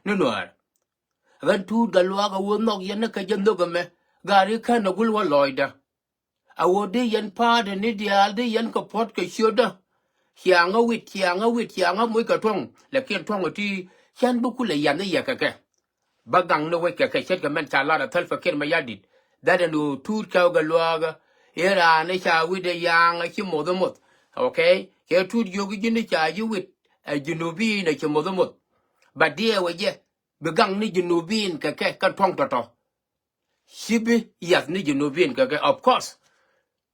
no Nuer. Gan tu galwaga wo nok yan ka jando game. Gari ka na gulwa loida. A wo de yan pa de ni Diaal de yan ka pot ka shoda. Hianga mui ka tong. La kien tong ti yan buku le yan ya ka. Bagang no we ka shet ka men chala da tal fakir mayadit. That no tu ka galwaga. Era ne cha wi de yang a chi modomot. Okay? Ke tu yogi jini cha yu wit a junubi na chi modomot. But dear we ye. Begang ni junubin ka tong to. Shibi yas ni junubin ka of course.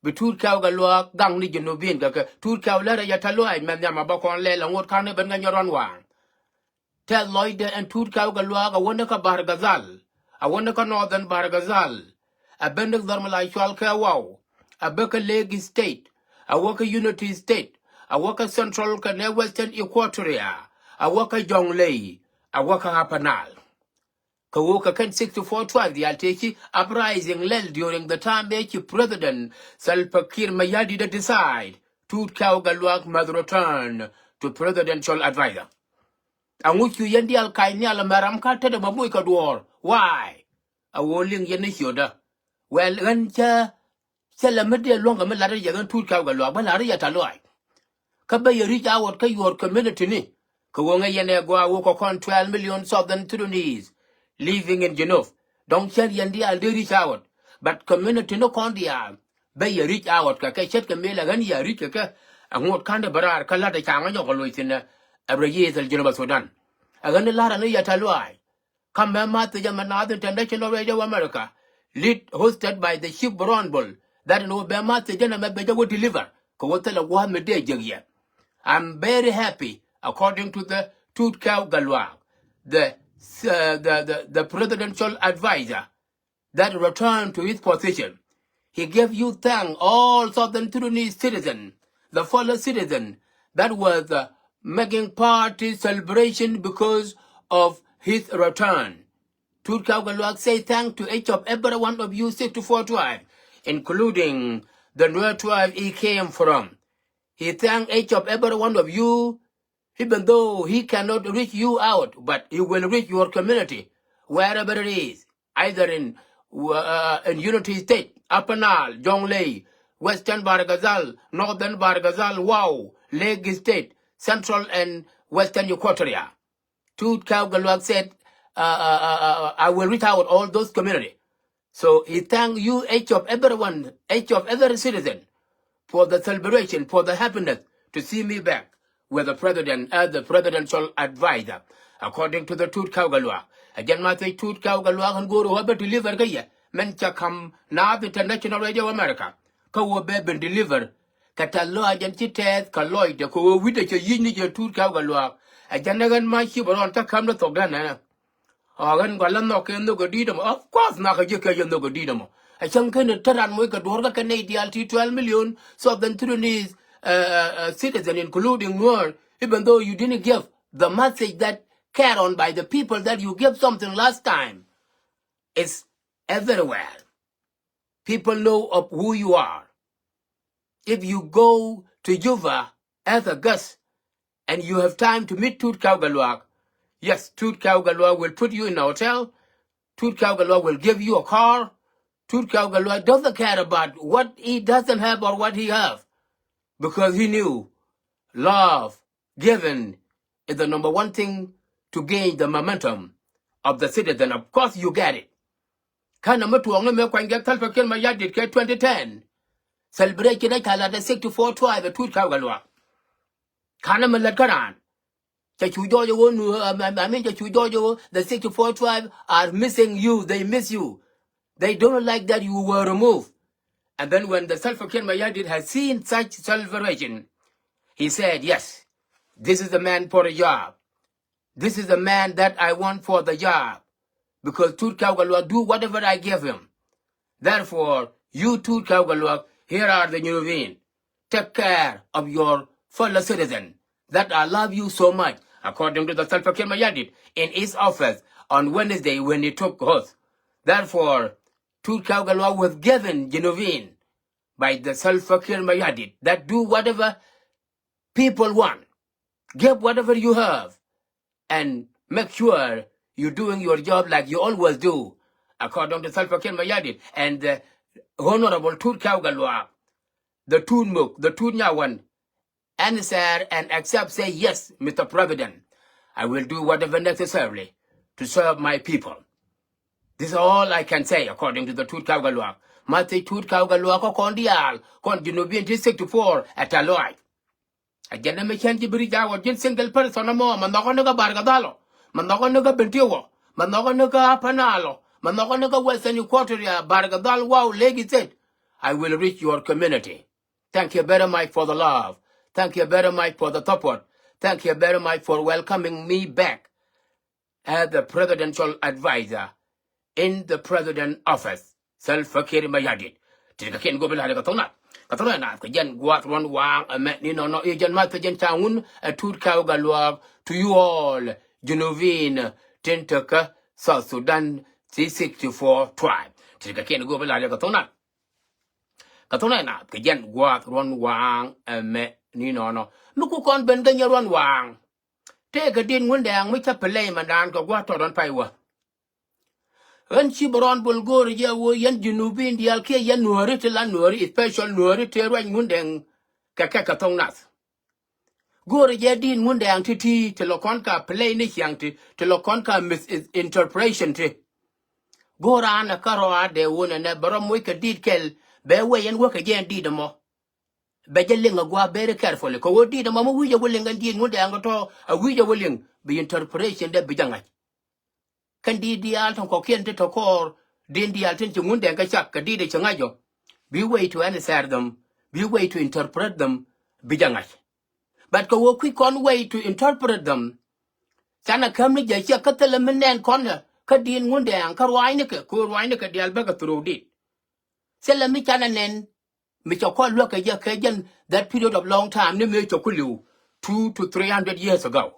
Betul kau galwa gang ni junubin ka tu kau la ya taloi men ya mabakon le la ngot kan ben nyoron wang. Tell Lloyd and tu kau galwa ga wona ka bargazal. A wona ka northern bargazal. A bendek darmalai shwal ka wow. A beka leg state. A waka unity state. A waka central ka ne western equatoria. A waka jonglei. A waka hapanal. Kawoka can 64 tribe the Alteki uprising led during the time that President Salva Kiir Mayadi decide to Kaugalwak must return to presidential advisor. And which you yendi al kaini al maram kata de mamuika door. Why? A walling yenishoda. Well, Rancha Salamede longer melada yagan to Kaugalwak, but Laria Taloi. Kabay reach out to your community ni. Kawonga yene go woko con 12 million southern Sudanese living in Genova. Don't tell Yandi I'll reach out. But community no condia. Bay reach out, Kaka Chet Camilla Gania Rika, and what kind of barar Kalata Changa Yokoloitina, every year the Genova Sudan. Agana Lara no Yataloi. Come Mama the Yamanada International Radio America, lead hosted by the ship Bronbol, that no Bama the General Beja will deliver. Kawatala Wahame de Jagia. I'm very happy, according to the Tut Cow Galwa, the presidential advisor that returned to his position. He gave you thanks, all Southern Sudanese citizens, the fellow citizen that was making party celebration because of his return. Tut Cow Galwa say thanks to each of every one of you 64 tribes, including the Nueri tribe he came from. He thanked each of every one of you, even though he cannot reach you out, but he will reach your community, wherever it is, either in Unity State, Upper Nile, Jonglei, Western Bargazal, Northern Bargazal, Wow, Lake State, Central and Western Equatoria. Tut Cow Galwak said, I will reach out all those communities. So he thanked you, each of everyone, each of every citizen, for the celebration, for the happiness to see me back with the president as the presidential advisor, according to the Tut Kaugalwa. Again, my say Tut Kaugalwa and go to Hubert deliver Gaya, Mencha come now the International Radio America. Kawa beben deliver. Catalo agentites, Kaloid, the Ko with a yini Tut Kaugalwa. A Janagan my ship on to come to Togana. Organ Galano can no godidum, of course, not a Jaka no godidum. A chunkin of Taran Wika Dorga Canadian 12 million Southern Sudanese citizen, including Nueri, even though you didn't give the message that carried on by the people that you gave something last time. It's everywhere. People know of who you are. If you go to Juba as a guest and you have time to meet Tut Kaugalwak, yes, Tut Kaugalwak will put you in a hotel. Tut Kaugalwak will give you a car. Tut Kaugalwak doesn't care about what he doesn't have or what he has. Because he knew love given is the number one thing to gain the momentum of the citizen. Of course, you get it. Kana mtu wangu mekwa ingia talpa kelma yadid ke 2010. Celebrate kina kala the 64 tribe at Tut Kaugalwak. Kana melat karan. The 64 tribe are missing you. They miss you. They don't like that you were removed. And then when the Salva-Kiir Mayardit has seen such celebration, he said, yes, this is the man for the job. This is the man that I want for the job. Because Tut Kaugalwak do whatever I give him. Therefore, you Tut Kaugalwak, here are the Nueri. Take care of your fellow citizen that I love you so much, according to the Salva-Kiir Mayardit, in his office on Wednesday when he took oath. Therefore, Tut Kaugalwak was given Genovine by the Salva-Kiir Mayardit that do whatever people want. Give whatever you have and make sure you're doing your job like you always do, according to Salva-Kiir Mayardit and the Honorable Tut Kaugalwa, the Tut Muk, the Tut Nyawan, answer and accept, say, yes, Mr. President, I will do whatever necessary to serve my people. This is all I can say, according to the Tut Kaugalwa. Mate Tut Kaugalwa ko kon Diaal, kon Junubin 64 at Aloy. Agenda me change brija wa jin single person mo manoko naga bargadalo manoko naga bentiwo manoko naga panalo manoko naga western equatoria bargadal wow legi said I will reach your community. Thank you very much for the love. Thank you very much for the support. Thank you very much for welcoming me back as the presidential advisor in the president office. Salva-Kiir Mayardit. Tika ken go bila ka tona. Ka tona na ka jen gwat ron wang a met ni no e jen ma ka jen taun a tut ka galwa to you all Genovine Tentaka South Sudan 364 tribe. Tika ken go bila ka tona. Ka tona na ka jen gwat ron wang a met ni no. Muku kon ben ganya ron wang. Te ka din ngundang mi ta pelay mandan ka gwat ron paiwa. When Chibaron Bulgur ya wo yan Junubin Diaal ke yan Nueri te la Nueri special Nueri te ran ngundeng ka tong nas. Gore ya din ngundeng ti te lokon ka play ni yang te lokon ka misinterpretation te. Gora ana karoa de wona ne barom we ka did kel be we yan wo ka jen did mo. Be jelinga gwa very carefully ko wo did mo wi ya wolinga din ngundeng to a wi ya woling be interpretation de bijanga. Kan di Diaal tong ko kien te to kor din Diaal tin chungun den ka chak ka di de changayo be way to answer them, be way to interpret them bijanga. But ko wo quick on way to interpret them sana kam ni je ka tele menen kon ka din ngun den ka wai ne ka ko wai ne ka Diaal ba ka tru di sela mi chana nen mi cho ko lo ka je ka jen that period of long time ne me cho ku lu 200 to 300 years ago.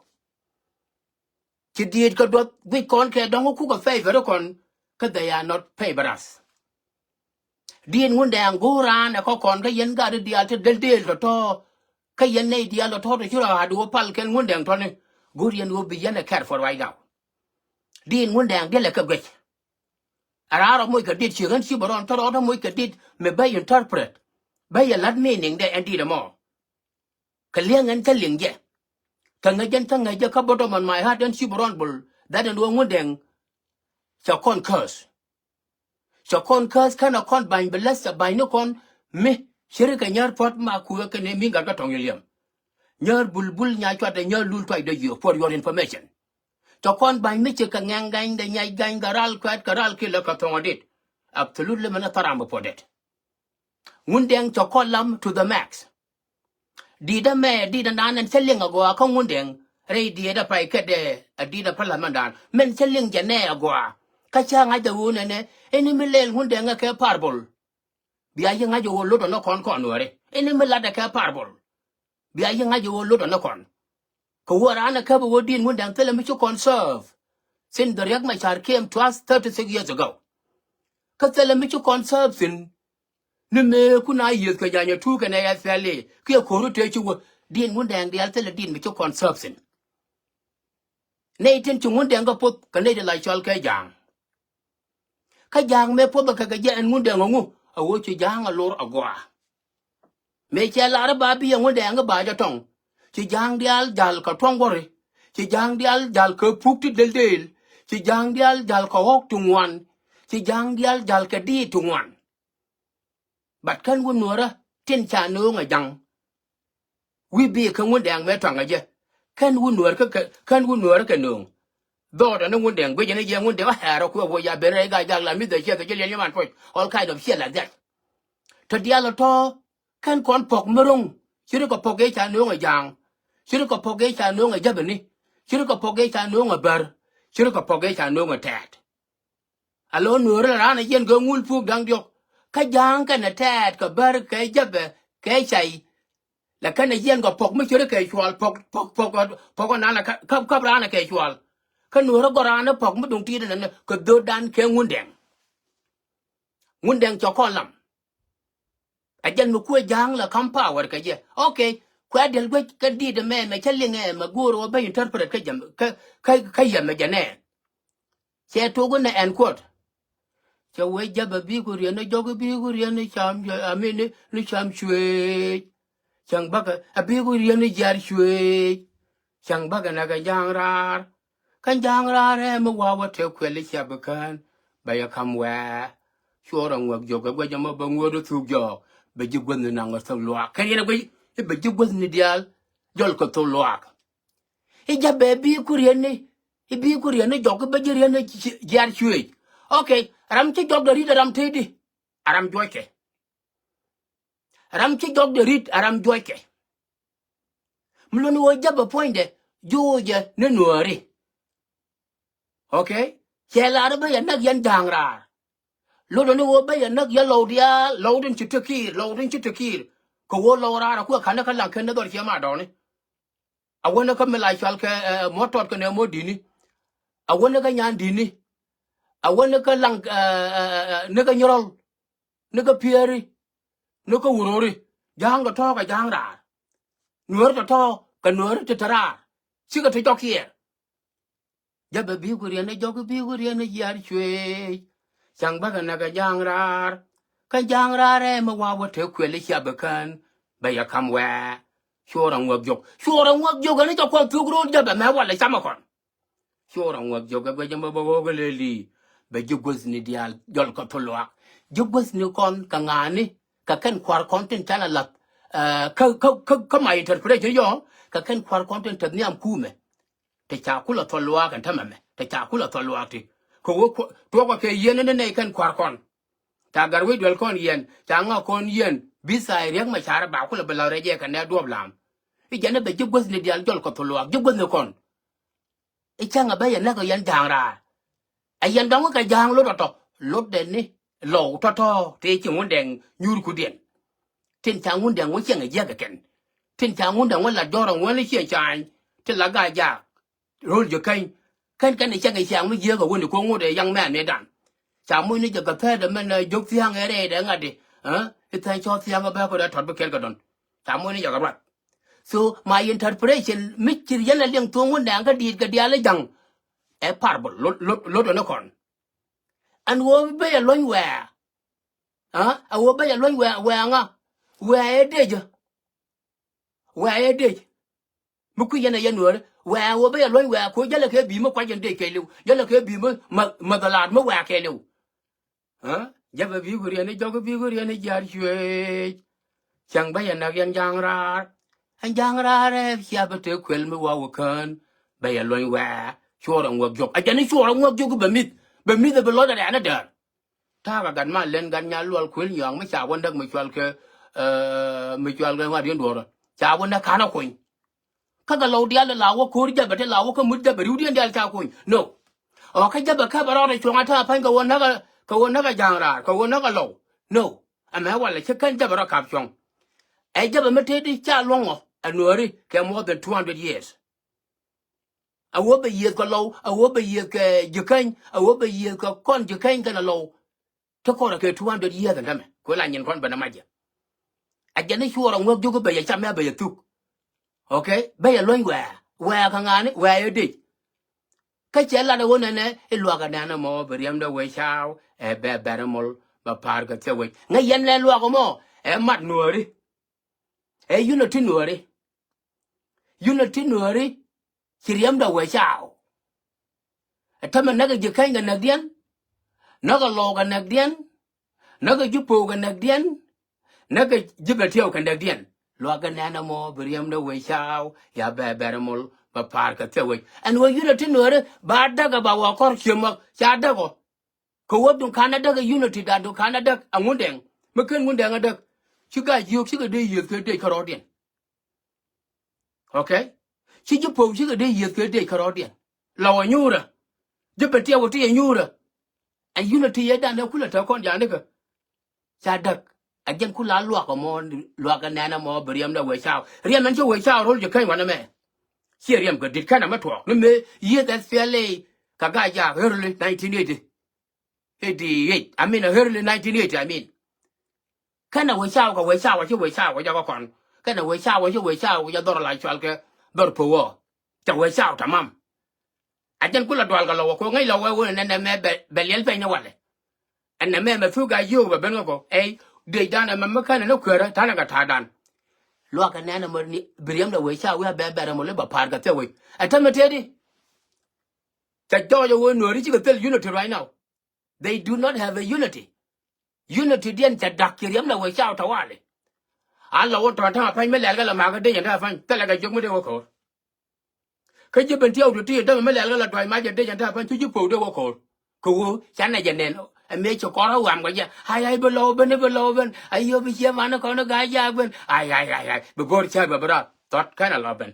Ki did ka dot we kon ke dong ku ka favor kon ka they are not favors. Din ngun dang go ran ko kon ka yen ga Diaal te del to ka yen ne Diaal to to chura ha do pal ken ngun dang to ne go yen will be yen a care for right now. Din ngun dang de le ka gwe. Ara mo ka did chigan chi baron to ro mo ka did me bay interpret bay a lot meaning de and did mo. Ka liang an ka ling ye. Tangajan tangaja ka bottom on my heart and she bron bull that and one deng shakon curse kana kon bain belasa bain no kon me shirika nyar pot ma ku ka ne minga ka tong yeliam nyar bulbul nya chwa de nyar lul toy de you for your information to kon bain me che ka ngang de nyai gang garal kwat garal ki la ka tong adit absolutely mana taram po det ngundeng to lam to the max. Dida me dida nan selling agwa ko ngundeng re dida pai kede dida parliamentan men selling jane agwa ka cha nga de wona ne eni milel ngundeng ke parbol bia yin nga jo lo do no kon wore eni milada ke parbol bia yin nga jo lo do no kon ko wora na ka bo din ngundeng tele mi chu conserve sin the yak my char came to us 36 years ago ka tele mi chu conserve sin ne me kuna yes ka janya tu ka na ya fele ke ko ru te chu din ngun dang Diaal tele din mi chu consumption ne tin chu ngun dang ka pot ka ne de la chol ka jang me pot ka ja ngun dang ngu a wo chu jang a lor agwa me cha la ba bi ngun dang ba ja tong chi jang Diaal jal ka tong gore chi jang Diaal jal ka puk ti del chi jang Diaal jal ka hok tu ngwan chi jang Diaal jal ka di tu ngwan. But kan wun nuora tin cha no nga jang we be kan wun dang me twanga je kan wun nuora ka no do da no wun dang we je wun de ha ro ko wo ya bere ga jang la mi de che je le man point all kind of shit like that to Diaal to kan kon pok merung chiru ko pok e cha no nga jang chiru ko pok e cha no nga jabani chiru ko pok e cha no nga bar chiru ko pok e cha no nga tat alo nuora ra na yen go ngul pu dang diok ka jang ka na tat ka bar ka jabe ka chai la ka na yen go pok mi chure ka chwal pok na na ka ra na ka chwal ka nuora go ra na pok mu dung ti na ka do dan ke ngundeng cho kon lam a jen mu ku jang la kam power ka je okay kwa del gwe ka di de me chalinga ma guru ba interpret ka jam ka yam me jane che to go na en quote che we jaba bi ku ri na jog bi ku ri na cham amene ni cham chwe chang baga abi ku ri na jar chwe chang baga na ga jang rar kan jang rar me wa te kwele chabakan ba ya kam wa chora ngwa joga gwa jama ba ngodo tu jo ba ji gwen na nga so lwa kan yana gwe ba ji gwen ni dial jol ko to lwa e ja be bi ku ri ni e bi ku ri ni jog ba ji ri na jar chwe okay ram ci jog de rit ram tedi aram joike ram ci jog de rit aram joike mlon wo jaba poinde joje ne nuari okay chela ba ya nak yan jangra lodo ne wo ba ya nak ya lodia lodin ci tekir ko wo lora ko kana kala ken do ci ma do ne awona ka mela chal ke motot ko ne modini awona ka nyan dini awona ka lang ne ka nyorol ne ka pieri ne ka wurori jang to ka jang ra nuor to ka nuor te tara si ka te jokie ja be bi ku ne jog bi ku ne yar chwe chang ba na ka jang ra re ma wa te kwele cha be kan ba ya kam wa shora ngok jog ne to ko tu gro ja be ma wa le sama kon shora ngok jog ba jamba ba go le li be jogos ni dial jol ko to lo jogos ni kon ka ngani ka ken kwar content chana lat ka mai interpret yo ka ken kwar content ni am kume te cha kula to lo kan tamame te cha kula to lo ti ko to ko ke yen ne ken kwar kon ta garwe dwel kon yen ta nga kon yen bisai rek ma chara ba kula bela reje kan ne dob lam i jana be jogos ni dial jol ko to lo jogos ni kon i changa ba yen na ko yen jangra ayen dong ka jang lo de ni lo to te chi ngun den nyur ku den tin cha ngun den wo chen ga ga ken tin cha ngun den wo la doro wo le che chan te la ga ja rol je kan ni cha ga chang mu ye ga wo ni ko ngo de yang man ne dan cha mu ni je ga phe de men jok thiang ere de nga de it tai cho thiang ba ko da thot ba ken ga don cha mu ni ja ga rat so my interpretation mi chi yen la leng tu ngun dan ga di ga dia le jang e parable lo no kon an wo be ya lon wa a wo be ya lon wa nga wa e de mu ku yana yanur wa wo be ya lon wa ko jala ke bi mo kwa jen de ke lu jala ke bi mo ma dalat mo wa ke lu ja ba bi guri ne jog bi guri ne jar chwe chang ba ya na yan jang ra re sia ba te kwel mo wa kan be ya lon wa chora ngok jog a jani chora ngok jog ba mit be lo da na da ta ga gan ma len gan nya lol kwel yang ma cha won dak ma chwal ke wa dien do cha won na kana ko ka ga lo dia la wo ko ri ja ba te la wo ko mud da ba ri dien dal cha ko no o ka ja ba ka ba ro de chwa ta pan ka won na ga jang ra ka won na ga lo no a ma wa le che kan ja ba ro ka chong e ja ba ma te di cha long o a nueri ke more than 200 years a wo ba ye ko lo a wo ba ye ke jikan a wo ba ye ko kon jikan kana lo to ko ke 200 years da me ko la nyin kon ba na maje a jani shuora ngok jogo ba ya chama ba ya tuk okay ba ya loin wa ka ngani wa ya dik ka chela da wona ne e lwa ga na mo beriam da we chao e be beramol ba par ka te we nga yen le lwa ko mo e mat nuori e unity nuori chiriam da we chao e tama naga jikan ga nagdian naga lo ga nagdian naga jupo ga nagdian naga jiga tiyo ga nagdian lwa ga na mo beriam da we chao ya be beramol ba par ka te we and we unity nuori ba daga ba wa kor chimo cha dago ko wodun Canada ga unity da do Canada angundeng meken ngundeng adak chiga yuk chiga de yuk ke de karodien okay chiji po chiga de yuk ke de karodien lawa nyura jibetia woti nyura and unity ya da na kula ta kon ja ne ka cha dak ajen kula lwa ko mo lwa ga na mo beriam da we chao riam man cho we chao rol je kai wana me chi riam ga dit kana ma to ne me ye that fairly ka ga ja early 1980 88 I mean early 1980 I mean kana we chao ga che we chao ja ko kon cái nào quay sao ya dor lại cho cái dor po cho quay sao tamam ajan kula dwal ga lo ko ngai lo we ne me belial pe ne wale an me fu ga yu ba ben ko e de dan me kan no kwera ta na ga ta dan lo ka ne na mo ni biriam da we sao we be mo le ba par ga te we atamete di ta jo we Nueri chi ga tel unity right now they do not have a unity dien ta dak kiriam na we sao ta wale alla wo ta ta pa me le ga la ma ga de ya fa ta la ga jog mo de wo ko cái gì bên theo được tiền đó mà lại là đòi mai giờ đây chẳng thà chứ phụ đâu có cô chán này giờ nè em mấy cho có nó làm cái gì ai bên ai yêu bị chia mà nó có nó gái ra bên ai bữa gọi chơi bữa đó tốt cái nào là bên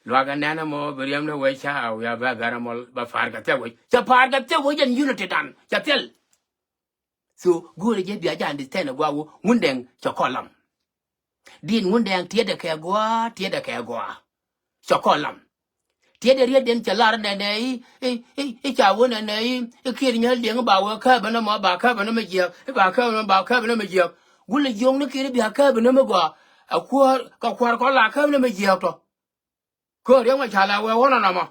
loa cái này nó mua bữa em nó quay sao ya ba gara mol ba phar cái tiêu cái tiêu dân unity đàn cái tiêu so gue je bia ja understand gwa ngun đen cho có làm din ngun đen tiệt được cái gwa cho có làm tiệt được đến chả la này này chả vô này này kia nhớ liền bảoว่าข้ามันมาบ่าข้ามันไม่เกี่ยวบ่าข้ามันไม่เกี่ยวกูเลยยงนึกคิดบ่าข้ามันไม่กว่าเอาขวดก็ลาข้ามันไม่เกี่ยวต่อก็เรื่องมาชาลาว่านั่นน่ะมา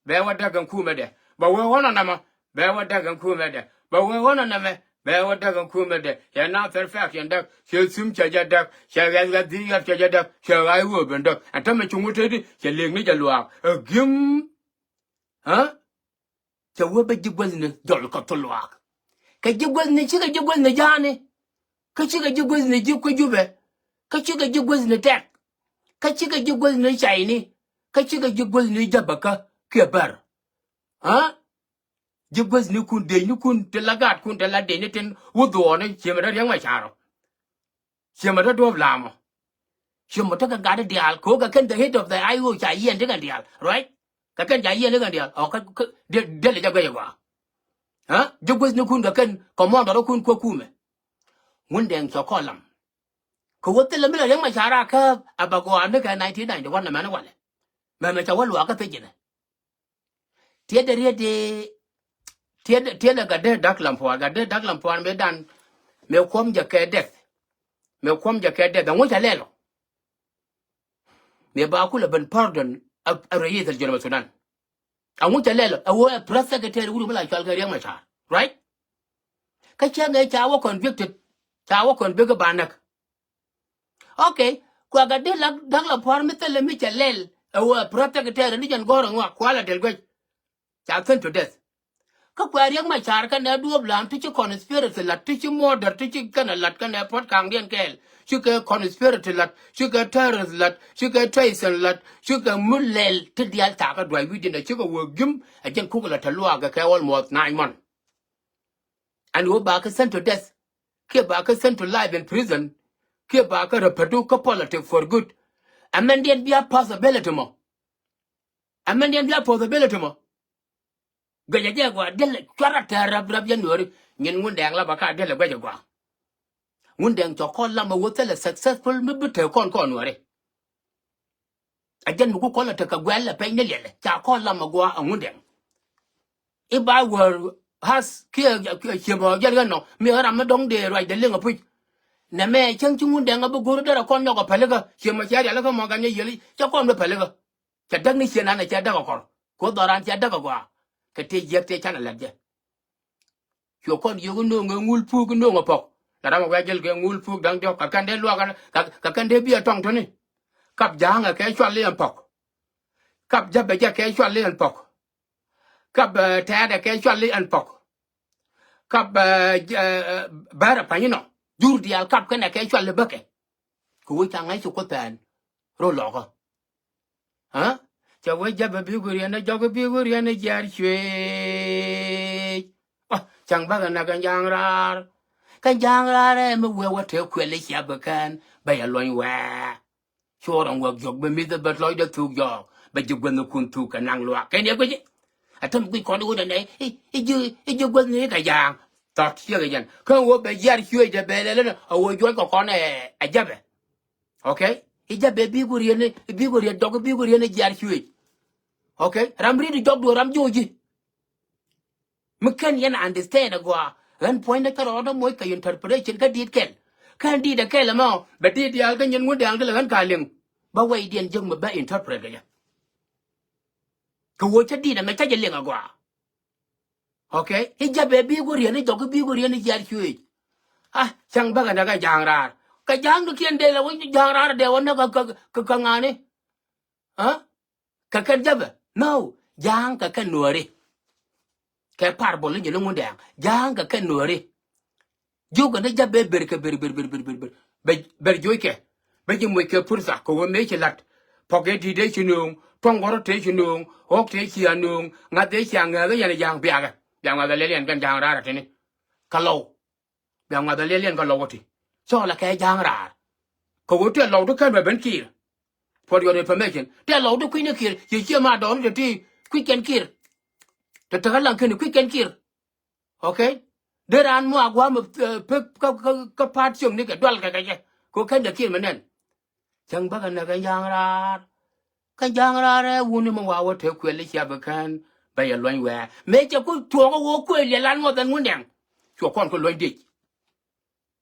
แปลว่าดักกันคู่ไม่ได้บอกว่านั่นน่ะมาแปลว่าดักกันคู่ไม่ได้บอกว่านั่นน่ะมาแปลว่าดักกันคู่ไม่ได้อย่าน่าเฟรฟยันดักเชื่อซึมจะดักเชื่อกันดีกับจะดักเชื่อไอ้วัวเป็นดักอันถ้าไม่ชงว่าเธอดิจะเลี้ยงนี่จะลวกกิมฮะจะว่าไปจุกวันนี้ดอลก็ตลวกก็จุกวันนี้ชื่อก็จุกวันนี้ยานี่ก็ชื่อก็จุกวันนี้จุกก็จุบก็ชื่อก็จุกวันนี้แตกก็ชื่อก็จุกวันนี้ใจนี่ก็ชื่อก็จุกวันนี้จับก็เกี่ยบาร์ฮะจุกวันนี้คุณเดย์นี่คุณเทลากาดคุณเทลาเดย์นี่เทนวัวตัวนี่เชื่อมันได้ยังไม่ชาหรอเชื่อมันได้ตัวลามเชื่อมันได้การได้เดียลโคก็ขึ้น the head of the IO ใจเย็นได้กันเดียล right cái kênh chạy yên nữaกันเดียวcái đây là cái gì vậy hả giúp cái nước kun cái kênh còn mong đó kun qua mày muốn đèn cho con làm cô có tên là mấy là những mà xả ra cơ à bà cô ăn cái này thế này thì quan là mà nó quan mà cho quan lúa cái gì này thiệt là cái đất làm phò mấy đàn mấy khóm giờ cái đẹp đó muốn chạy lên rồi mấy bà cô là bên pardon الرئيس الجنوب السودان أمو تلelo أو press secretary ولو ملا شال كريم مشار right كشان جاي تاو convicted بانك okay كوا قدي لك دخل فار مثل ميشلل أو press secretary نيجان غورن وا كوالا دلقي شاكن to death كوا ريم مشار كان دوب لام تيجي conspiracy لا تيجي murder تيجي كان لا كان بوت كانغين كيل sugar conspiracy lat sugar terrorist lat sugar treason lat sugar mulel to Diaal ta ka dwai within the sugar will gim again kugula talua ga kai almost 9 months and wo ba ka sent to death ke ba ka sent to life in prison ke ba ka repedu ka politics for good amendment be a possibility mo ga ja gwa del kwara tarab ya Nueri ngin ngun dang la ba ka del ga ja gwa ngun dang cho con la ma wo tele successful mi bute con Nueri ajan mu ko la ta ka gwel la pe ne le cha con la ma gwa ngun dang if I were has kia mo ya no mi ara ma dong de right de le ngapu na me chang chung ngun dang ba go da con no ka pele ga che ma cha ya la ka mo ga ne yeli cha con me pele ga cha dag ni che na na cha da ko do ran cha da gwa ka te yek te cha na la je yo kon yo no ngul pu ko no ngapok là đang quay cái ngul phu đang cho cả căn đế loa cả căn đế bia trong thôi nè cặp giá là cái xoan liên bọc cặp giá bây giờ cái xoan liên bọc cặp thẻ là cái xoan liên bọc cặp bà là phải như nào dù Diaal cặp cái này cái xoan liên bọc cuối tháng ấy chụp có tiền rồi lọ cơ hả cho với giá bà biểu người này cho cái biểu người này giá chuyện chẳng bao giờ nào cái giang ra cái giang ra đấy mới vừa theo quyền lấy xe bậc can bây giờ loay qua cho rằng work job bên mình bật lối được thuộc giờ bây giờ quên nó kun thuộc cái năng loa cái này cái gì thằng quý con đứa này giờ quên này cái giang tao chưa cái giang không có bây giờ chưa giờ bây giờ nó ở chỗ con này ai chấp ok giờ bây giờ bị người này dog bị người này giờ chưa ok ram đi job đồ ram gì mình cần understand qua one point that all the more interpretation ka dit ken kan di da kai la mo ba di Diaal kan yen ngun dang da lan ka ling ba wai dien jeng ma ba interpret ga ya ko wo cha di da me cha je ling agwa okay hi ja be bi go rien ni dog bi go rien ni jar chui ah chang ba ga na ga jang ra ka jang du kien de la wo jang ra de wo na ka ngani ha ka kan ja ba no jang ka kan nuari cái par bol ni lo ngunde jang ka kan nuari juga na jabe ber ke ber joy ke be ji mo ke pursa ko wo me ke lat poke di de chinung tongoro te chinung ok te chi anung nga te chang ga ya jang bia ga yang ga le len kan jang ra te ni ka lo yang ga le len ka lo ti so la ke jang ra ko wo te lo to kan be ben kir for your information te lo to kuin kir ye chi ma don de ti kuin ken kir te ta lan ken kuin ken kir okay để ran mua qua một cái phát triển này cái đoan cái có cái được kia mà nên chẳng bác anh cái giang ra đấy uống mà vào theo quyền lấy xe bậc han bây giờ loanh quẹ mấy cháu cứ chuột có vô quyền để lan ngồi tận muốn đèn chuột con có loanh đi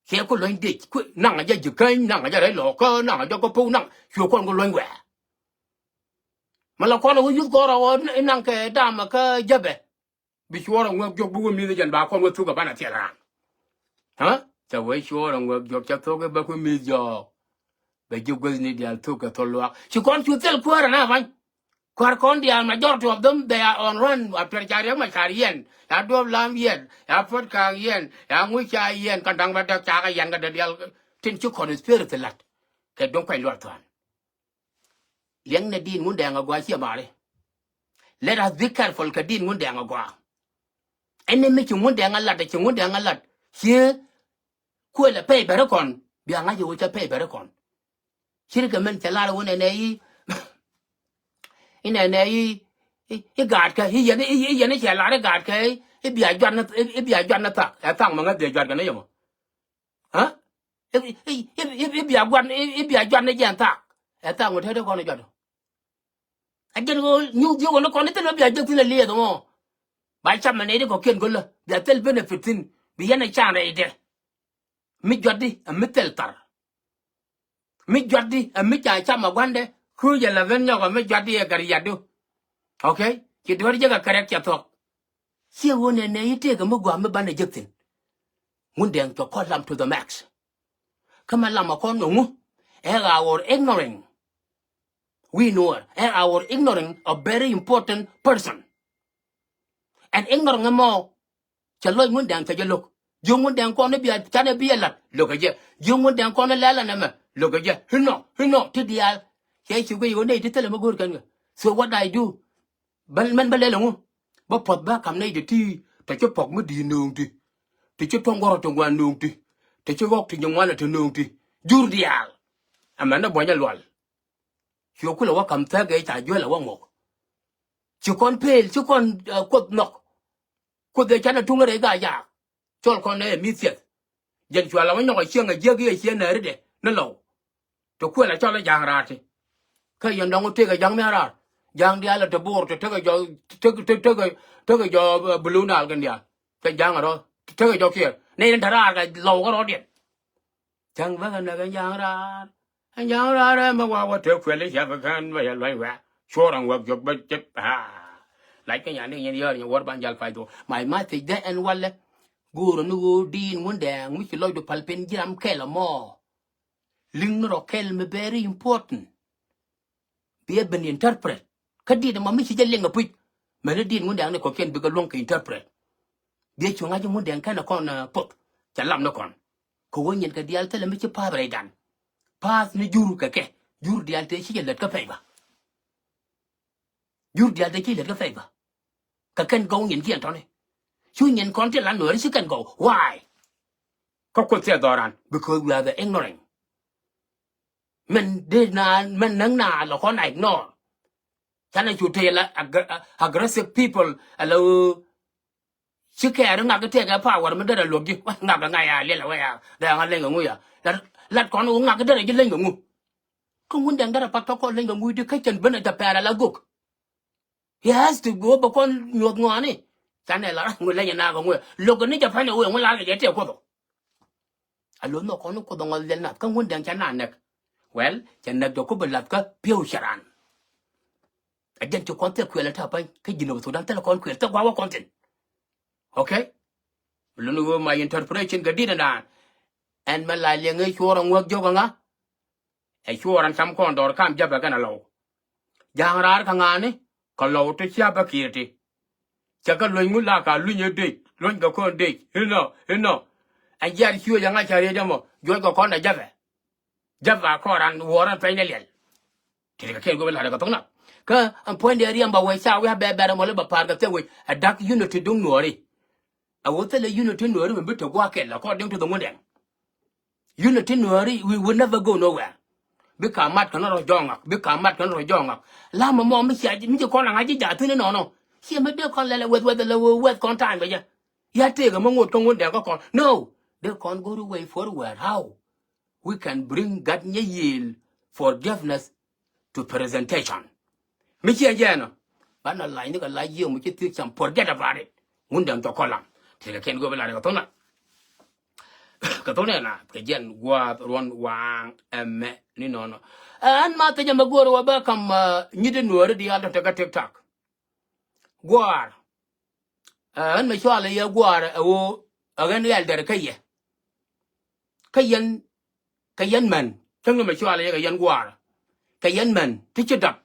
xe có loanh đi nặng ở đây chữ cây nặng ở đây lò cơ nặng ở đây có pu nặng chuột con có loanh quẹ mà là con nó giúp con rồi nặng cái đam mà cái dập ấy bị chúa là ngược dọc bùi mi dần bà con ngược thu cả ban là thiệt à hả cháu với chúa là ngược dọc cháu thu cái bác con mi dọc bây giờ cái này Diaal thu cái thôn loạc chứ con chú tel qua rồi na vậy qua con Diaal majority of them they are on run after chari mà chari yen ya do lam yen ya phật kang yen ya ngui cha yen kan dang ba da cha cái yen cái Diaal tin chú con spirit lat cái đông phải loạt toàn liang na din muốn đàng ở qua chia bà đi let us be careful cái din muốn đàng ở qua anh em mình muốn đàng lật thì muốn đàng lật here quên là pay bere con bia ngay vô cho pay bere con chỉ cái mình chỉ là vấn đề này cái gạt cái cái này chỉ là cái gạt cái bia nó ta tăng mà cái bia cái này mà hả cái bia nó giang ta tăng một thế đó con này giọt anh chân cô nhu nó con nó bia giọt thì là liệt đúng không bài trăm mà này có kiên có là bia tel benefitin bia này chang này đấy mi giọt đi mi tel tar mi giọt đi mi chai trăm mà quan đấy khu giờ là vẫn nhau mi giọt đi cái gì đó ok chỉ đôi giờ cái correct cho thôi siêu vấn này thì cái mức quan mi ban này giật tin muốn đèn cho con làm to the max Kama làm mà con ngủ our ignoring we know our ignoring a very important person and ignoring mo cho lôi muốn đèn cho lục dùng muốn đèn con nó bia cha nó bia lật lục cái gì dùng muốn đèn con nó lá là nè mà lục cái gì hư nọ thì Diaal cái chú cái vấn đề thì tao mà gửi cái so what I do mình lên là ngu bắt phật ba cầm này để thi tại cho phật mới đi nương thì cho trong qua trong quan nương thì cho góc thì nhung quan là thường nương thì jur Diaal mà nó bỏ nhà loạn chú cứ làว่าcầm thế cái trả dưới làว่าngọc chú con pale chú con quật nọc quật để cho nó tung cái đấy cả cho con này mi tiệt dân chùa là mấy nhóc xiên cái kia xiên này đấy nó lâu chú quên là cho nó giang ra thì cái dân đông cái giang mấy ra giang Diaal là bor cái cho blue nal cái Diaal cái giang rồi cái cho kia này nó ra cái lâu cái đó điện chẳng phải cái giang ra anh giang ra đấy mà qua theo quyền lấy xe phải khăn vậy loại vậy số rằng work job bất chấp lại cái nhà này như vậy như ban Diaal phải thôi mà thì để anh quan lên guru nugu din muốn đẻ muốn chỉ lôi được palpen gram kel mo linh nó kel me very important be ben interpret cái đi mà mình chỉ linh ngapui mà nó din muốn đẻ này có kiện bị cái long cái interpret be chung ngay muốn đẻ cái nó còn pot chả làm nó còn cô nhìn cái Diaal thế là mình chỉ pa bài đàn pa ni juru cái juru Diaal thế chỉ là cái phải ba juru Diaal thế chỉ là cái phải ba cái cần câu nhìn kiện đó này chú nhìn con thì là Nueri sẽ cần go why có con sẽ đòi because we are the ignorant mình đi na mình nâng na là con này ignore cho nên chủ thể là aggressive people là chứ kẻ nó ngạc cái thế cái power mình đây là luộc gì ngạc là ngày lên là vậy để ngạc lên ở ngôi là con uống ngạc cái đây là lên ở ngôi không muốn đang đó là bắt con lên ở ngôi đi khách chân bên này tập bè là gục he has to go bà con nhuộc ngoan này cái này là người lên nhà nào của người lúc này chả phải là người làm cái gì của tôi alo no kono ko dongol len nat kan won dan chana nek well chana do ko belat ka piu sharan again to content kwela ta pa ka jino to dan tele kon kwela ta gwa content okay lunu my interpretation ga dina na and ma la le ngai chora ngok joga nga e choran sam kon dor kam jaba kana lo jang rar ka ngani ka lo to chia ba kirti chaka lo ngu la ka lu nye de lo ga kon de hino a jar hiyo janga chare jamo jo ko kon da java koran woran pe ne lel ti ka ken go la ga tongna ka an point de riamba we sa we be be mo le ba par ga te we a dak unity dung Nueri a wote le unity Nueri me to gwa ke la ko ding to the munden unity Nueri we will never go nowhere bika mat kan ro jonga la mo mi sia mi ko na ngaji ja tu no sia me de kon le with kon time ba ya te ga mo ngot kon won de ko kon no they can't go away forward how we can bring that yield forgiveness to presentation mi sia jeno bana la ni ga la yi mo ki tik sam forget about it mun dem to kolam te ga ken go bela ga to na ka to na ke jen gwa ron wang emme ni no an ma te jamba goro wa ba kam nyide Nueri di alta te ga tiktak gwar an me shwala ya gwar o agan yal der kayen man tang me shwala ya yan gwar kayen man tichi dap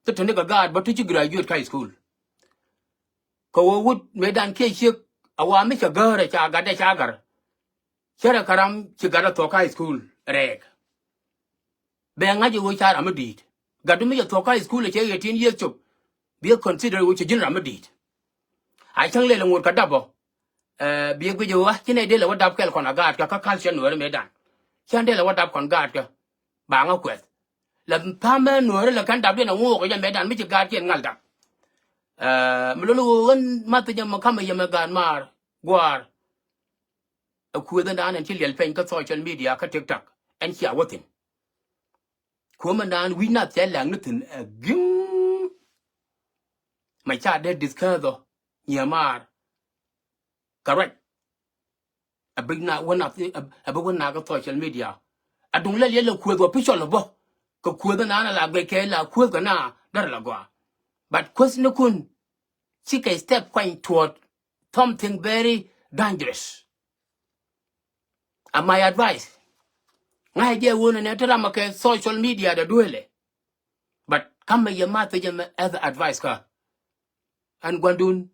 to tane ga gad ba tichi graduate high school ko wut medan ke shik awa mi cha gara cha ga da cha gar Shara karam chigara to high school reg be ngaji wo chara medit gadumi ya to high school che 18 years chop be consider wo chijin medit ai chang le ngur ka dabo be gwe jo wa kine de la wadap kel kon agat ka culture Nueri medan chan de la wadap kon gat ka ba nga kwet la pama Nueri la kan dab de na wo ko ya medan mi chigat ken ngal da mlulu won mata jam kama ya megan mar gwar ku da nan til yel pen ka social media ka tiktok en chia watin ko man dan wi na tell lang nutin gim mai cha de discuss do nyamar correct a big na one of a big one na ka social media adung le le ku do picture lo bo ko ku da nan la be ke la ku ga na dar la gwa but question kun she can step point toward something very dangerous and my advice ngai je wona ne tara make social media da duele but kama ya mata je as advice ka an gwandun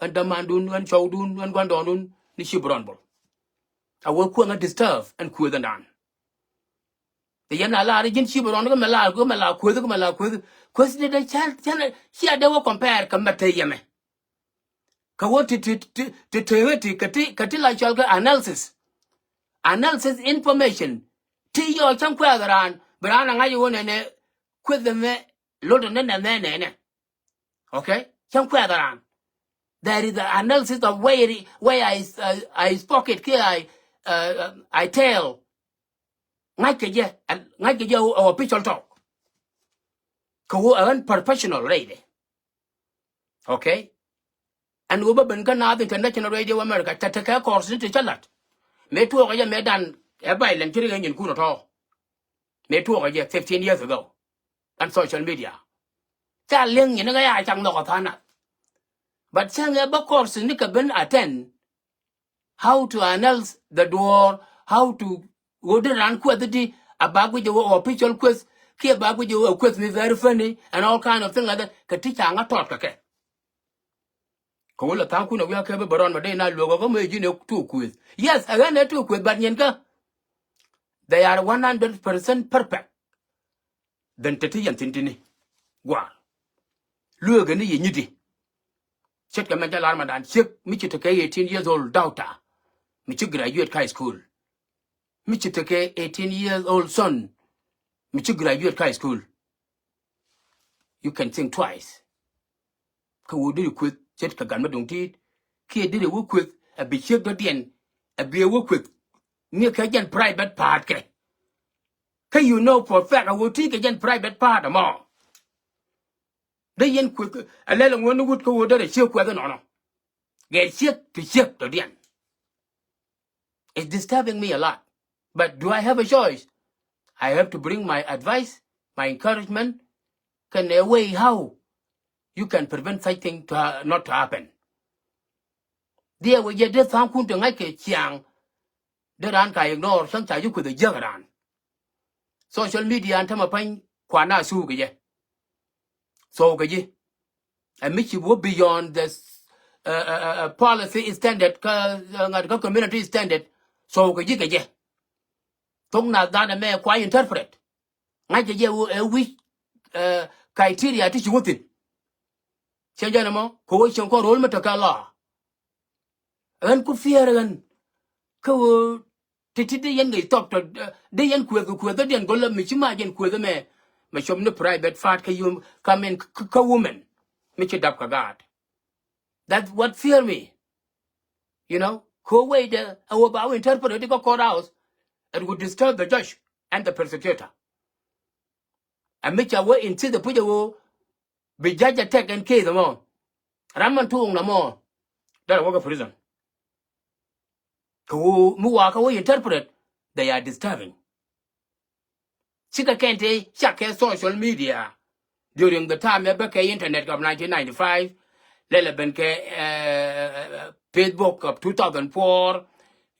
an damandun an chawdun an gwandonun ni shibron bol awo ko nga disturb an ku da nan de yana la ri jin shibron ga mala ko de da chan shi da wo compare ka mata yeme ka wo ti kati la chalga analysis information ti yo chan kwa garan brana nga yo ne kwedeme lodo ne okay chan kwa garan there is the analysis of where I spoke it here I tell nga ke je official talk ko an professional lady okay and we ben kana the international radio America ta course ni chalat me to ga me dan e bai len tiri ngin kuno to me to ga 15 years ago on social media cha leng ni ga ya chang no ka thana but sang ba course ni ka ben attend how to analyze the door how to order ran quality abagu jo official quiz ki abagu jo quiz me very funny and all kind of thing like that ka ti changa tot ka ke ko la tan ku no ya ke be baron ma de na logo ko me ji ne tu quiz yes again ne tu quiz but nyen ka they are 100% perfect then tati yan tintini gwa lu ga ni yidi chet ka men jalar ma dan chek mi ci take 18 years old daughter mi ci graduate high school mi ci take 18 years old son mi ci graduate high school you can think twice ka wo di quiz chet ka gan ma dong ti ki di wo quiz a bi chek do dien a bi wo quiz ni ka jan private part ke Can you know for a fact I will take again private part of more? They yen quick a little one would go to the ship whether or not. Get ship to the end. It's disturbing me a lot. But do I have a choice? I have to bring my advice, my encouragement, can a way how you can prevent such thing to not to happen. There we get this sound to like chiang, the ran ka ignore some you could the jagaran. Social media and tamapain, kwana su gaye. So gaye. And make you go beyond this policy standard, community standard. So gaye. Tung na dana me kwa interpret. Ngay a weak criteria to you within. Chanjanamo, ko chen ko role mataka law. An ku fear an ko titi de yen ge top to de yen ku the den go la mi chima yen ku the me shom no private fat ka you come in ka woman mi dap ka god. That's what fear me. You know, ko way the our interpret the court house, it would disturb the judge and the prosecutor. And make your way into the pujo be judge attack and case them all. Raman tuong na more. That work of prison. Ko muwaka we interpret, they are disturbing. Chika kente chake social media during the time of the internet of 1995, Lelebenke Facebook of 2004,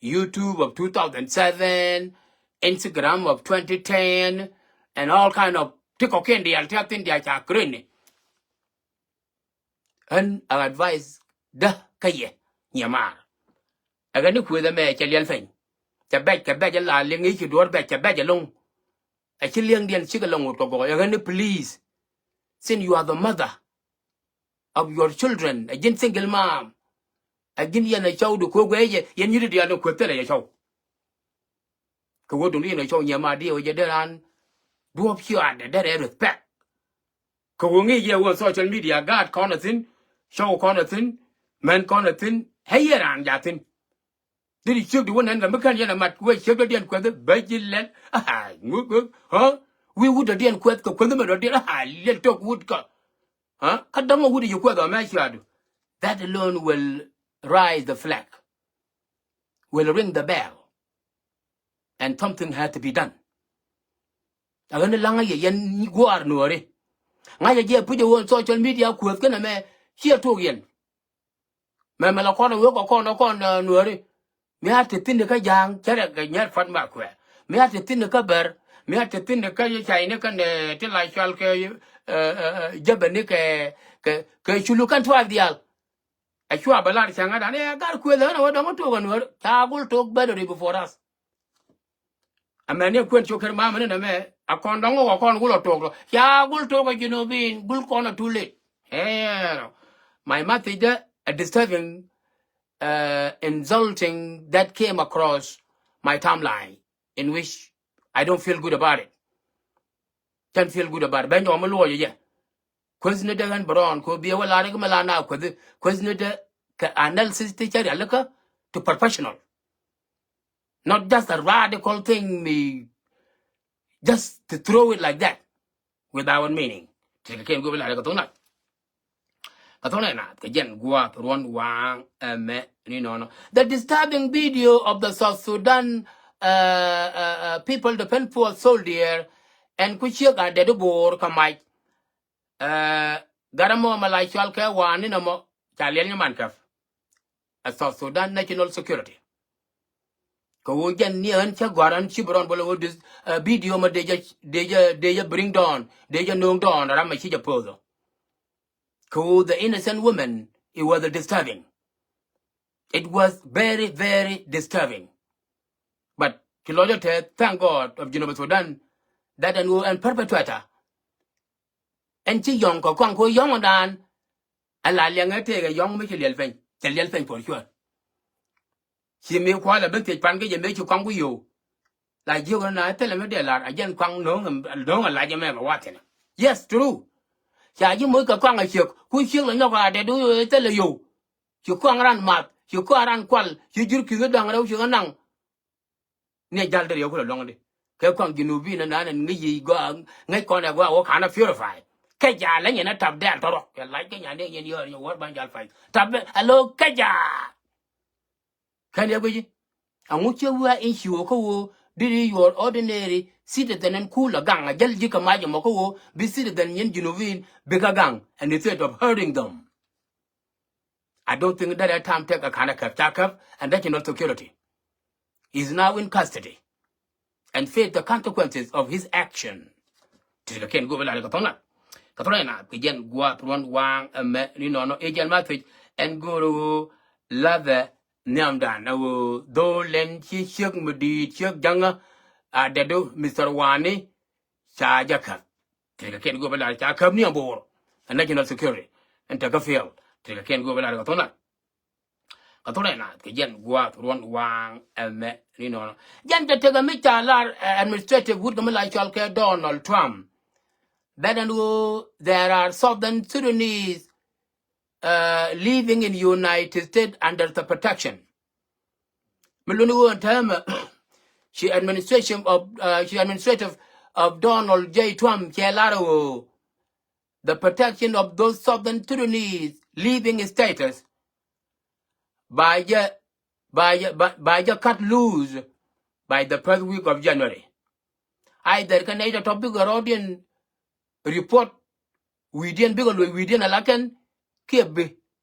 YouTube of 2007, Instagram of 2010, and all kind of tiko kendi al tatin dia cha green. And I advise da kaye nyamar. Agani ku da me chalian fen. Cha ba la lingi ki dor ba cha ba long. A chiliang dian chigalong to go. Agani please. Since you are the mother of your children, a gen single mom, a guinea a chow to Kogway, yen you did no quittel a show. Kawodun in a show Yamadi or Yederan, do up here and that respect. Kawungi ye was social media, God Conathin, show Conathin, man Conathin, hey, and Yatin. Did he shoot the one and the Macan mat where sugar didn't quit the Bajilan? Ah, good, huh? We would have done quit the Quillimer or did a little talk wood cut. Huh? Kadama would you quit a mashad? That alone will rise the flag, will ring the bell, and something had to be done. I don't know yen guar nueri. I put you on social media with gonna me here to again. Mamma corner work or corner nueri. Me have to thin the kajang, cherry yet fat macque. Me have to thin the cupboard, me have to thin the kaya china can till I shall jabanik you look and try Diaal. I sure a balance and I got quit her. Don't to one. I will talk better before us. A man you quit your mamma and a man. A condong or con will talk. Ya will talk, you know, being bull corner too late. Eh, my mother, a disturbing, insulting that came across my timeline, in which I don't feel good about it. Can't feel good about it. Ben, you're a lawyer, yeah. Question the gun, Brown, could be a well, I now, question the analysis teacher, to professional. Not just a radical thing, me just to throw it like that without meaning. Take a can go like a donut. A donut, again, go up, run wang, no. The disturbing video of the South Sudan people, the painful soldier, and Kuchia dead board, Kamai, Garamo Malay Chalka, one in a mo, Chalian Mancaf, a South Sudan national security. Ko jan ni an cha gwaran chibron bolo this video ma deja bring down deja nong down rama chi japozo. Ko the innocent woman, it was disturbing. It was very, very disturbing. But Kilojote, thank God of Genova Sudan, that and perpetrator. And chi young ko kwang ko young dan ala liang te a young Michael Fen, Chalian Fen for sure. She may quite a bit panke and make you come with you. Like you and I tell him a lot, I can't come no and don't like a man watching. Yes, true. Yeah, you make a quang a shook, who shook and no, they do tell you. You quang run mat, you quang run qual, you jerk you down and you nang. Near Jalder, you could long day. Kelkong Ginubin and me go, make corner go, what kind of purify. Kaja, laying a tap there, liking and your word by Jalfine. Tap, hello, Kaja. Can you be? And what you were in Shuoko, Did your ordinary citizen and cooler gang a gel jika maja moko be citizen yen Genovine bigger gang and instead of hurting them. I don't think that at time take a kind of capture and that not security. He's now in custody and face the consequences of his action. Tika ken go bela katona. Katona na pigen gua pron wang me no agent message and go to love nyamdan na do len chi chuk mudi chuk janga a dedo Mr. Wani cha jaka. Tika ken go bela cha kam ni ambor and national security and take a field. Tika ken go bela katona. Katona na pigen gua pron wang me no. Jan te tega mita administrative would come like Donald Trump. Then there are Southern Sudanese living in the United States under the protection. She administrative of Donald J. Trump, the protection of those Southern Sudanese living in status by the cut loose by the first week of January. Either can either topic or audience report we didn't alakan keep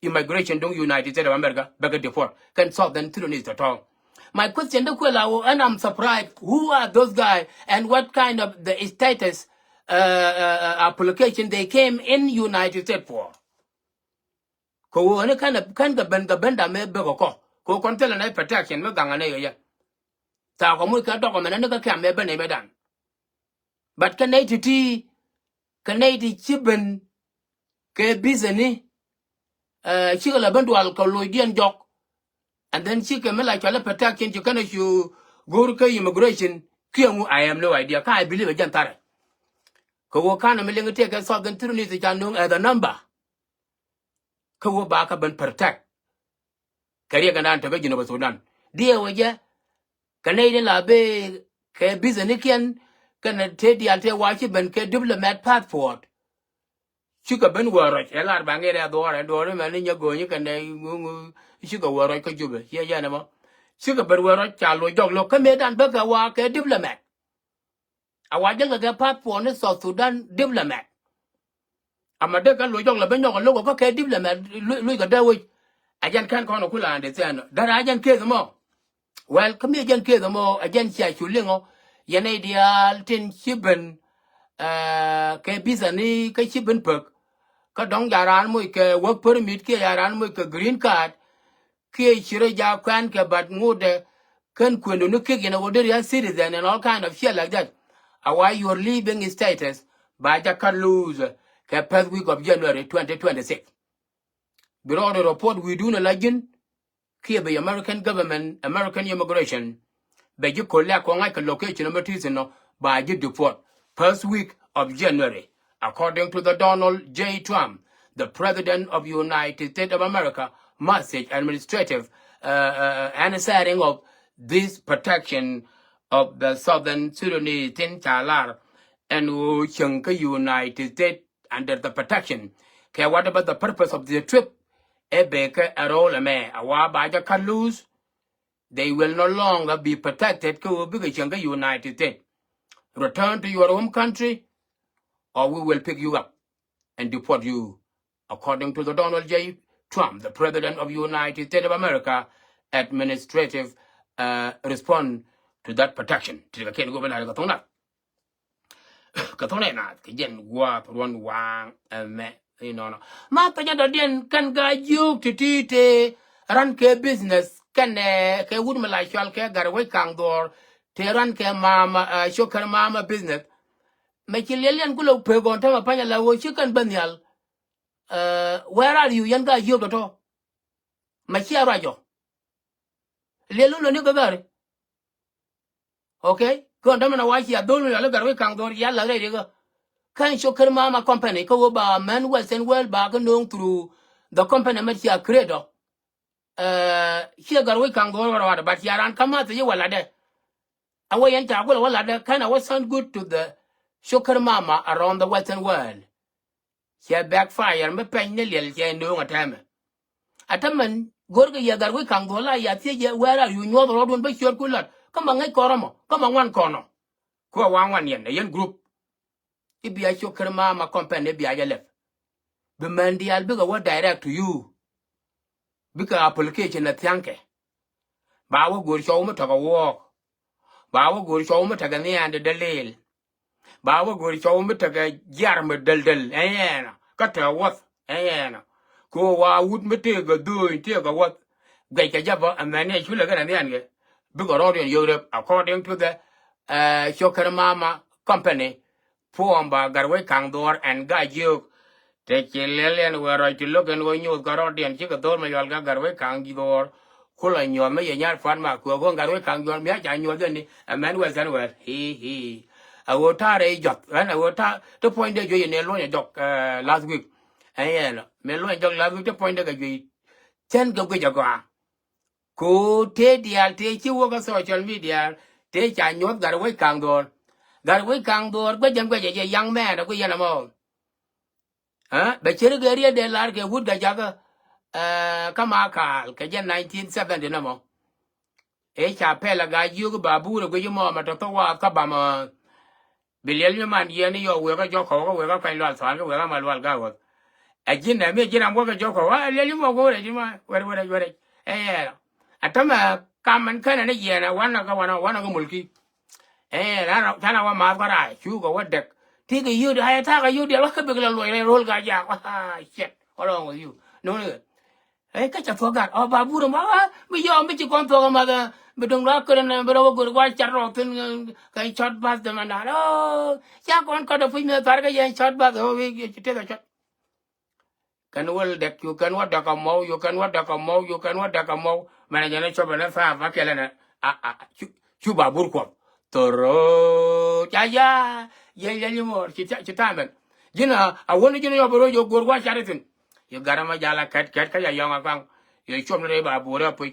immigration don't United States of America back deport can solve them Sudanese at all. My question and I'm surprised who are those guys and what kind of the status application they came in United States for. Ko any kind of benda me bego ko kontela na protection me ganga ne ya. Ta ko mu ka document ne ka me bene medan. But can chiben ke bizani chikala bandu alkaloidian jok and then chike mela chala protection chikana shu gurka immigration kiamu I have no idea ka I believe jantare ko kana melinga take southern Sudanese janung the number ko baka ban protect kariya kana ta bejino Sudan dia waje Canadian labe ke bizani kian kana tedi ante wachi ben ke diplomat passport Chuka ben warrant, a lot bang at door and door, and in your going, you can sugar warrant, could you be here, Yanama? Sugar ben warrant, Charlo dog look, come here and bugger walk a diplomat. I want to get passport in South Sudan diplomat. I'm a deck and Lojong Labeno, look, okay, diplomat, look at that way. I just can't call a cooler and say that I can kill them all. Well, come here, can kill them all against Yachulingo, Yanadial, Tin Chiben, Kabizani, Kachiben Perk. Ka dong yaran mo ke work permit ke yaran mo ke green card ke chire ja kwan ke bat ngode kan kwendo no ke gina woder ya citizen and all kind of shit like that. Why you're leaving status by the can lose ke first week of January 2026. Bureau the report we do na lagin ke be American government American immigration be you collect ko ngai ke location number 2 no by the report first week of January. According to the Donald J. Trump, the President of the United States of America, message administrative answering of this protection of the Southern Sudanese in Chalar and Uchunka United States under the protection. Okay, what about the purpose of the trip? Ebeke Arolame, Awabaja can lose. They will no longer be protected because United States. Return to your home country, or we will pick you up and deport you, according to the Donald J. Trump, the President of the United States of America, administrative response to that protection. Ma penya dien kan ga juk titite ran ke business kan ke wud mala shal ke garwe kang dor te ran ke mama shokar mama business me kilelian gulo pegon ta panya la wo chikan banyal where are you yan ga juk to ma chi arajo lelu no ni gare okay ko ndama na wa chi adolu ya garwe kang dor ya la re ga kan shokar mama company ko ba man western world ba go known through the company ma chi credo here garwe kang dor wala but yaran kama te wala de away enta go wala de kind of sound good to the shokar mama around the western world here backfire me pen ne lel je no ngata ataman gorga ya garwe kang dor la ya te where are you nyodo rodon ba shor kulat kama ngai koromo kama wan kono ko wan yen yen group ibia chokere mama company bia yelef be mandial be go direct to you bika application na tianke ba wo gor show mo to go walk ba wo gor show mo to ga ni ande dalil ba wo gor show mo to ga jar mo dal ayena ka ta wat ayena ko wa wut me te ga do te ga wat gai ka jaba amane chula ga ni ange bika rodion Europe according to the chokere mama company Puamba garwe kang door and ga juk te chilelian wero to look and when you got audience chick a door my alga garwe kang door kula nyor me yar fan ma ko go garwe kang door me ja nyor den a man was anywhere he I will tare jot and I will ta the point that you ne lo jok last week and me lo jok last week the point that you ten go go jago ko te dial te chi wo ga social media te cha nyor garwe kang door garwe kang door gbe jam gbe je yang me da ko yana mo be chere geria de lar ke wud ga jaga kama kal ke je 1970 na mo e cha pela ga yu ba bu ro go mo ma to wa ka ba ma bilel mi man ye ni yo we ga jo ko we ga kai lwal san we ga ma lwal ga wo a jin na me jin am go jo ko wa le li mo go re ji ma we atama kaman kana ne ye na wana ga mulki la wa ma ga ra chu go wa dek thì cái yêu hay ta cái yêu điều đó cái việc là lỗi này rồi cả nhà shit how long with you no nữa ấy cái chả thua gạt bà bù rồi mà bây giờ mới chỉ con thua mà bây giờ đó cái này bây giờ tôi quay chặt rồi cái short pass đó mà nó chắc con có được phim nữa cái gì short pass rồi chỉ thế là short can well deck you can what deck mau you can what deck mau you can what deck mau mà này nó cho bạn pha và cái này chú bà bù quoi toro chaya ye mo kita men jina a woni jina yo boro yo gor wa charitin yo garama jala kat ka ya yonga kang yo chom re ba boro pu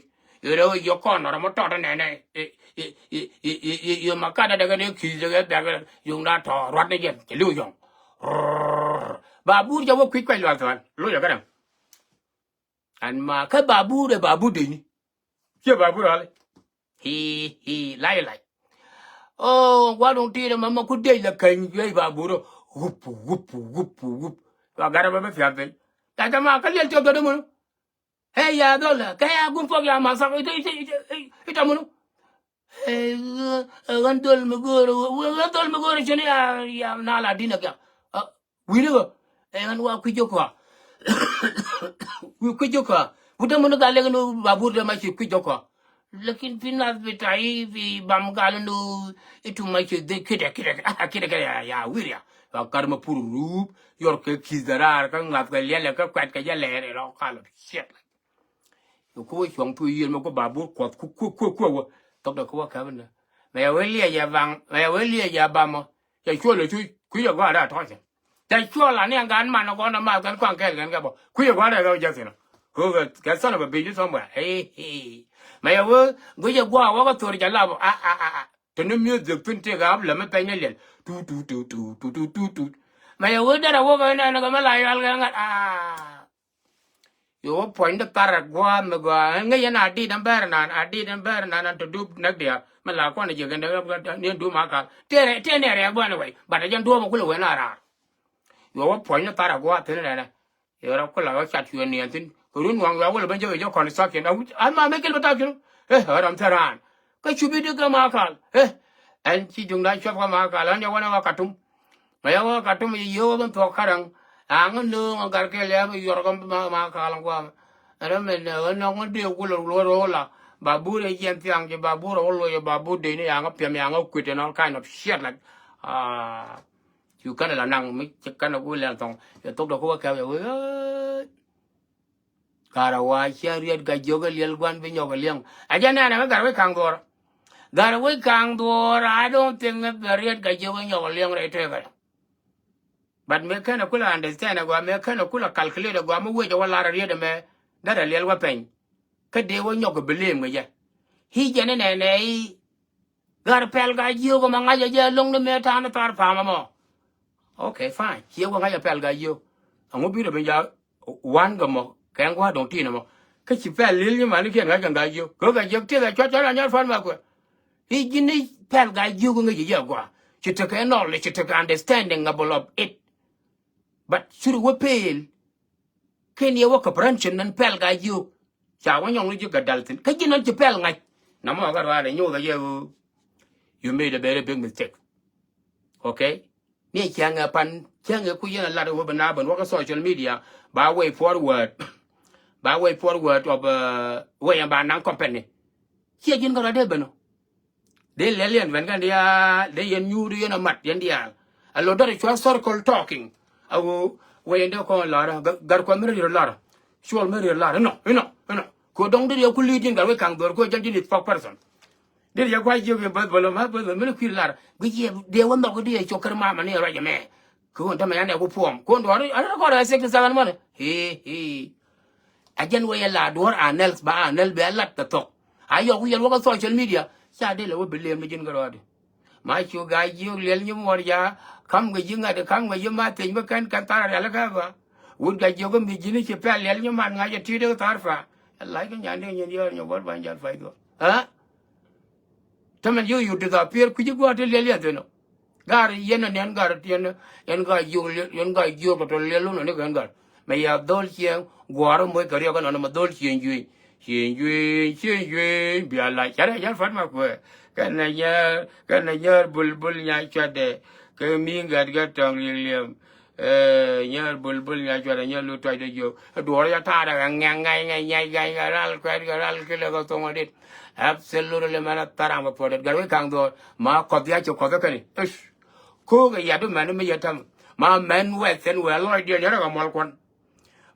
yo re yo kono ra mo to ne ne yo makada daga ne ki daga yo na to rat ne gen ke lu yong ba bu ja wo kwit kwai lwa tan lu yo garam an ma ka ba bu de ni ke ba bu ale hi lai oh, why don't you mama could day the kind you have buro whoop. I got a fiabe. That a mark a little to the moon. Hey, ya dollar, kaya good for your master. It a moon. Hey, one told me go, ya nala dinner. We never, and walk with your car. We quit your car. Put a monogalego babu, my ship quit your car. Lekin pinas betai vi bam galanu itu macam de kita ya wiria karma puru yor ke kizarar kan ngat ke lele ke kwat ke lele ro kala shit yo ko chong tu yin mo ko babu ko tok da ko ka bana me welia ya bang me welia ya bam ya chuo le chu ku ya ga da to se da chuo la ne gan ma no ko na ma kan kwang ke gan ga bo ku ya ga da ga ja se no ko ga son of a bitch somewhere hey mày ơi bây giờ qua qua cái tuổi giờ làm cho nên music phim thế gặp là mấy bên này tu mày ơi đó là qua cái này nó có mấy lại yo point the tarak qua mà qua ngay na đi đâm bè na to do nắc dia mà là quan này giờ cái này nên do mà cả thế này rồi qua này vậy bạn ấy chẳng do mà cũng là vậy na yo point the tarak qua thế này này yo nó có là cái chat chuyện này tin kurun wang wa wala banjo jo kon sakin ama mekel batakin haram taran ka chubi de ga makal an ci jung da chop ga makal an wana wa katum maya wa katum yo ban to karang ang no ngar ke le yor ga makal ngwa ara men no ngode ko lo la babu re yen tiang je babu ro lo ye babu de ni ang pem yang kwite no kind of shit like you kana la nang mi kana ko le tong yo tok do ko ka we Karawa chariot ga joga liel gwan be nyoga liang ajana na garwe kang dor I don't think that the riot ga joga nyoga liang right there but me kana kula understand go me kana kula calculate go me we wala riot me dara liel wa pen ka de wo nyoga belim ga ya hi jene ne gar pel ga joga manga ja long de me ta na tar pa mo okay fine hier go ga pel ga yo ango bi de be ja wan ga mo cái qua đồng tiền mà cái chỉ phải liên nhưng mà nó kia ngay gần đại yêu có cái yêu tiếc là cho là nhát phân mà quên Igini pel guy you going to yagwa. She took a knowledge, she took understanding about it. But should we pay? Can you walk a branch and pel guy you? Cha when you got Dalton. Can you not pel like? No more got I know that you made a very big mistake. Okay? Ni chang pan chang ku yen a lot of women and work social media by way forward. By way forward of way about non company. Here you got a debano. They lelian when they knew the mat yen dial. A lot of circle talking. I will way in the call Lara, got community Lara. Sure, Mary Lara. No. Go down to your collegian, go can go just for person. Did you quite joking about Boloma, but the military Lara? We they were not good at choker mamma near right man. Go on to my other form. Go on, I don't know, 67 money. He. Again, way a lad, or an else by an elbe a lot to talk. I will work on social media. Sadly, will believe me, Jingarod. My two guy, you, Lilium Warrior, come with you at the come with you, Martin, you can cantar Alagava. Would get you be Ginny Chapel, Lilium, and I get you to Tarfa. Like a young in your word by your fight. Huh? Tell you disappear, could you go to Lilia? Gary, yen and got yen and got you to Lilun and got. May have those young Guarum with Carriagan on a dolce and you. She be a like Yara Fatma. Can a year bulbul yachade. Can mean get tongue Lilium. Year bulbul yachad and yellow try to you. A doria tada and yang quite killer it. Absolutely manataram for that. Gary can't do Ma Kobiacho Kodakani. Cook a yadu man me yatam. Ma men wet and well, Lord, dear Malquan.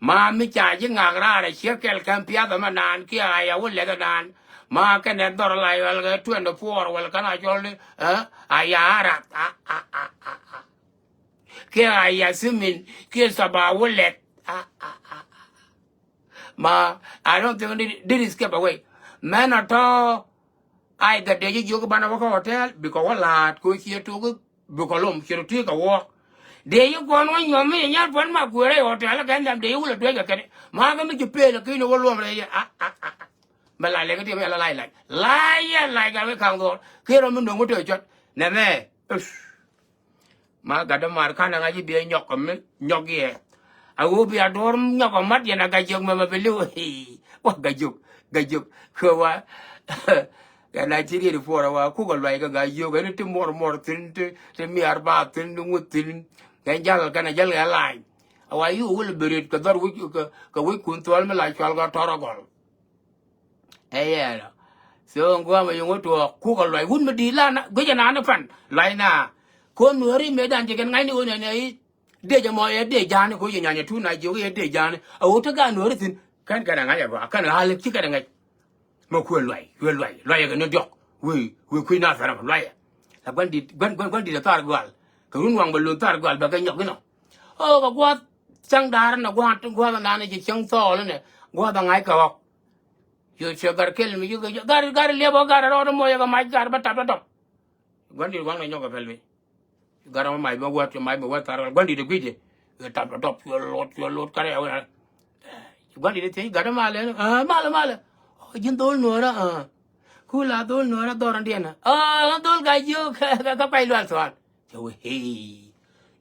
Ma mi charging agra, circle campia the manan, kia I will let it on. Ma can that door lie well get 24, well can I jolly, ayara, kia I assuming, kiss about will let, Ma, I don't think did escape away. Man at all, I got the yoga banana hotel because a lot go here to Bukolum, here to take a walk. There you go on your me, and one my query or tell again, they will drink a can. Margaret, make you pay the queen of all woman. But I like it, I like. Liar, like I will come on. Kiram no motor shot. Never. Margaret, Marcana, I be a knock here. I will be a dorm knock on Matti and I got young mamma below. What got you? Kowa. And I did it for a while. Cook like a guy, you get it more thin to me about thin with thin. Can yell can a yell a line. Why you will be it because we couldn't tell me like I'll got Toragol. Eh, so go you want to a cook like wouldn't be Lana, good and fun. Lina. Come Nueri made and you can find you in a day more a day, Jan, who you and 2 nights you a day, Jan. I want to go Nueri. Can't get an eye. Can't hardly chicken it. No cool lie, no joke. We queen not from liar. When did the Targal? Kurung will Targal, but you know. Oh, what? Sang Darn, a want to go on a young soul in it. What an I go. You sugar kill me. You got a level, got a lot of more of my car, but top. When did one of your me? You got on my what you might be what are when did you greet it? You tap your load carry. What did you think? Got a mile, mala. You don't know, Kula don't know a door and dinner. Oh, don't guy you, the pilot one. So, hey,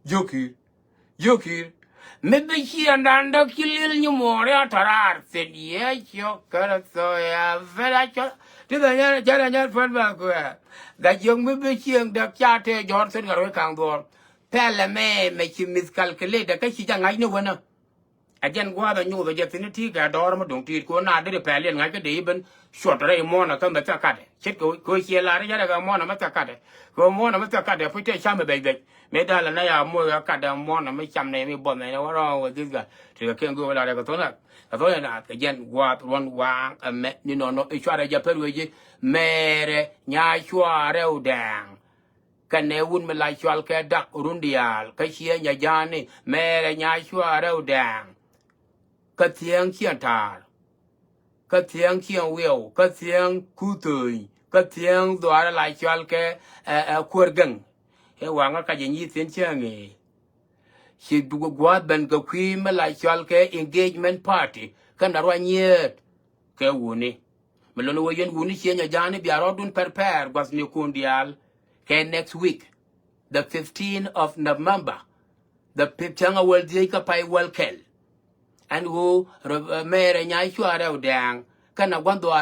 Joki, maybe she and under kill you more at her, said, yes, your color, so yeah, very to the general friend back. That young maybe she and the charter Johnson or can door. Tell me, make you miscalculate the case, I know when. Again, go out and you the definity, got dorm, don't eat, go not the Italian like a day, even shorter a mona come back at it. Check go here, Laria, mona matacade. Go mona matacade, put a chamber baby. Medal and I are more a cat than one, and make some name, but I never wrong with this guy. So you can't go like a tona. I thought that again, go out one wang, and met, you know, each other Japan, mere, nyashua, down. Can they wouldn't like you all care duck, Diaal, Cashier, Yajani, mere, nyashua, down. Cất tiếng chiên thả, cất tiếng chiên will, cất tiếng cú tươi, cất tiếng đó lại cho cái khuôn gừng, cái hoàng cái gì như thế chứ nghe, chỉ qua bên cái khi mà lại cho cái engagement party, cái nào ra nhiệt, cái u này, Melono wayen wuni chenya jani biarodun prepare was mi kundial. Ke next week, the 15th of November, the Pipchanga will take pai well kel. And who mere nyai chwara udang kana gwando